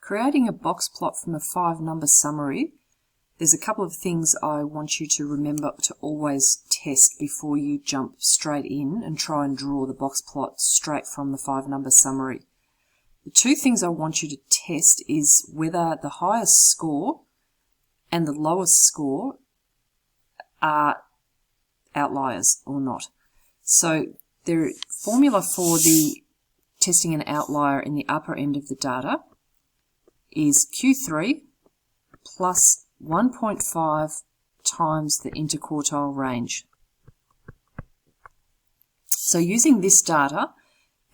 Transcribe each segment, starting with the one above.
Creating a box plot from a 5-number summary, there's a couple of things I want you to remember to always test before you jump straight in and try and draw the box plot straight from the 5-number summary. The two things I want you to test is whether the highest score and the lowest score are outliers or not. So the formula for the testing an outlier in the upper end of the data is Q3 plus 1.5 times the interquartile range. So using this data,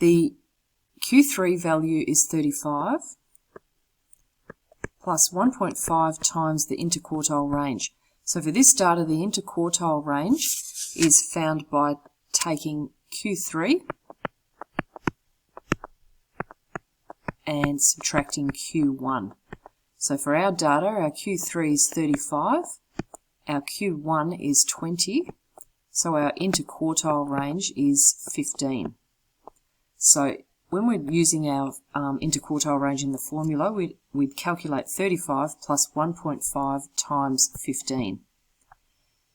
the Q3 value is 35 plus 1.5 times the interquartile range. So for this data, the interquartile range is found by taking Q3 and subtracting Q1. So for our data, our Q3 is 35, our Q1 is 20, so our interquartile range is 15. So when we're using our interquartile range in the formula, we'd calculate 35 plus 1.5 times 15.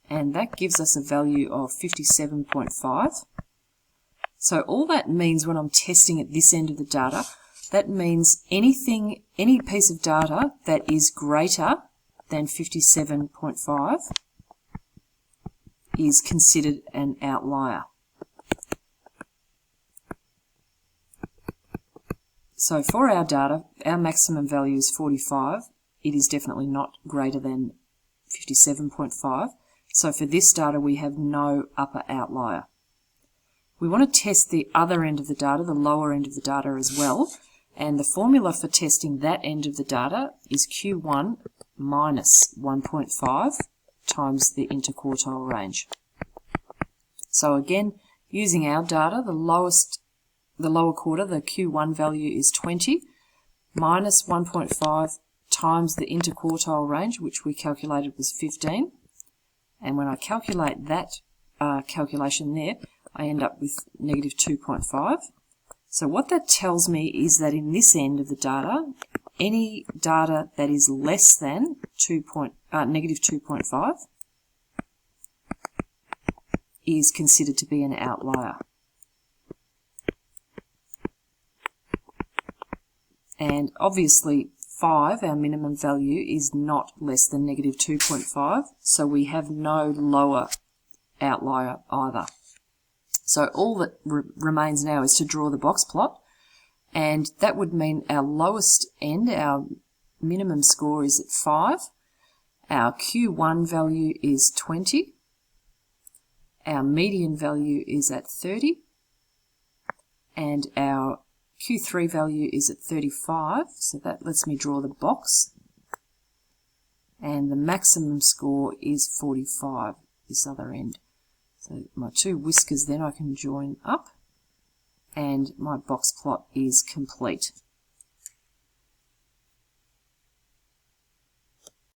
And that gives us a value of 57.5. So all that means when I'm testing at this end of the data, that means any piece of data that is greater than 57.5 is considered an outlier. So for our data, our maximum value is 45. It is definitely not greater than 57.5. So for this data, we have no upper outlier. We want to test the other end of the data, the lower end of the data as well. And the formula for testing that end of the data is Q1 minus 1.5 times the interquartile range. So again, using our data, the lower quarter, the Q1 value is 20, minus 1.5 times the interquartile range, which we calculated was 15. And when I calculate that calculation there, I end up with negative 2.5. So what that tells me is that in this end of the data, any data that is less than negative 2.5 is considered to be an outlier. And obviously 5, our minimum value, is not less than negative 2.5, so we have no lower outlier either. So all that remains now is to draw the box plot, and that would mean our lowest end, our minimum score, is at 5, our Q1 value is 20, our median value is at 30, and our Q3 value is at 35, so that lets me draw the box, and the maximum score is 45, this other end. So my two whiskers then I can join up, and my box plot is complete.